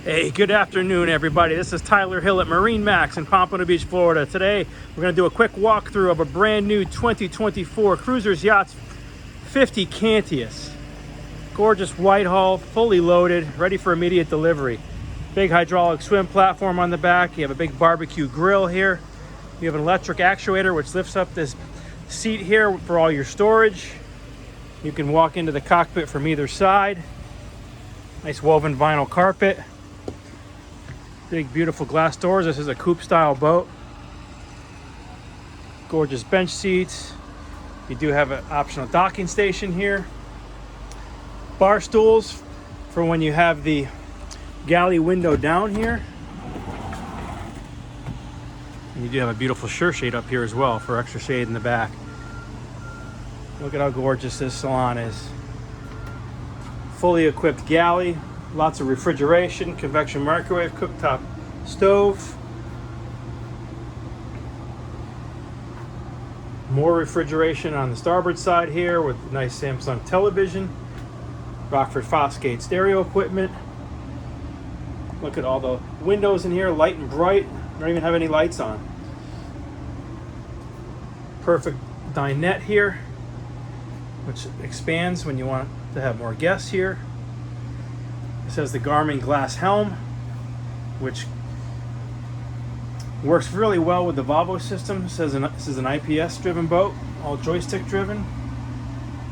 Hey, good afternoon, everybody. This is Tyler Hill at MarineMax in Pompano Beach, Florida. Today, we're going to do a quick walkthrough of a brand new 2024 Cruisers Yachts 50 Cantius. Gorgeous white hull, fully loaded, ready for immediate delivery. Big hydraulic swim platform on the back. You have a big barbecue grill here. You have an electric actuator which lifts up this seat here for all your storage. You can walk into the cockpit from either side. Nice woven vinyl carpet. Big beautiful glass doors. This is a coupe style boat. Gorgeous bench seats. You do have an optional docking station here. Bar stools for when you have the galley window down here. And you do have a beautiful sure shade up here as well for extra shade in the back. Look at how gorgeous this salon is. Fully equipped galley. Lots of refrigeration, convection microwave, cooktop stove. More refrigeration on the starboard side here with nice Samsung television. Rockford Fosgate stereo equipment. Look at all the windows in here, light and bright. Don't even have any lights on. Perfect dinette here, which expands when you want to have more guests here. This has the Garmin glass helm, which works really well with the Volvo system. It says this is an IPS driven boat, all joystick driven.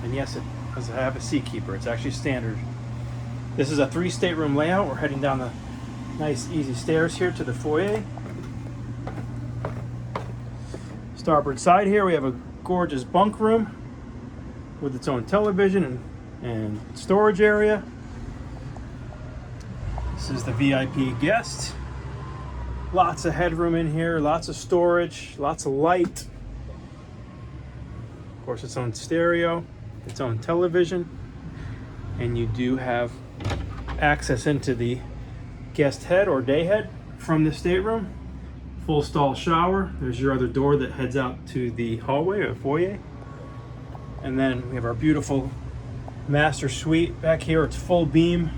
And yes, it does have a seatkeeper. It's actually standard. This is a 3 stateroom layout. We're heading down the nice easy stairs here to the foyer. Starboard side here, we have a gorgeous bunk room with its own television and storage area. This is the VIP guest. Lots of headroom in here, lots of storage, lots of light. Of course, its own stereo, its own television. And you do have access into the guest head or day head from the stateroom. Full stall shower. There's your other door that heads out to the hallway or foyer. And then we have our beautiful master suite back here. It's full beam.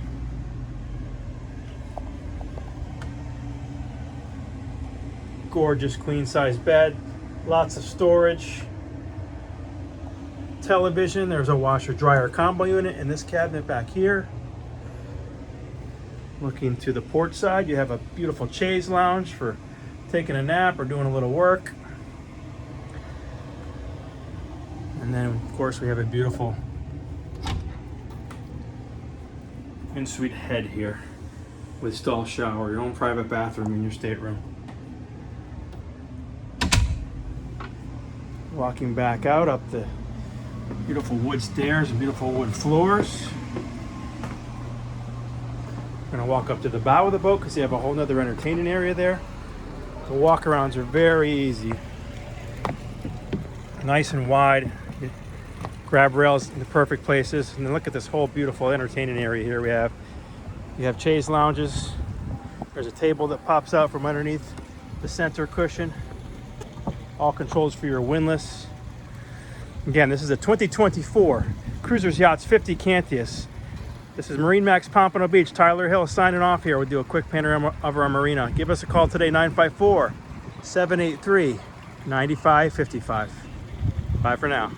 Gorgeous queen size bed, lots of storage, television. There's a washer dryer combo unit in this cabinet back here. Looking to the port side, you have a beautiful chaise lounge for taking a nap or doing a little work. And then of course we have a beautiful in-suite head here with stall shower, your own private bathroom in your stateroom. Walking back out up the beautiful wood stairs and beautiful wood floors. We're gonna walk up to the bow of the boat because you have a whole nother entertaining area there. The walk-arounds are very easy. Nice and wide. You grab rails in the perfect places. And then look at this whole beautiful entertaining area here you have chaise lounges. There's a table that pops out from underneath the center cushion. All controls for your windlass. Again, this is a 2024 Cruisers Yachts 50 Cantius. This is MarineMax Pompano Beach. Tyler Hill signing off here. We'll do a quick panorama of our marina. Give us a call today, 954-783-9555. Bye for now.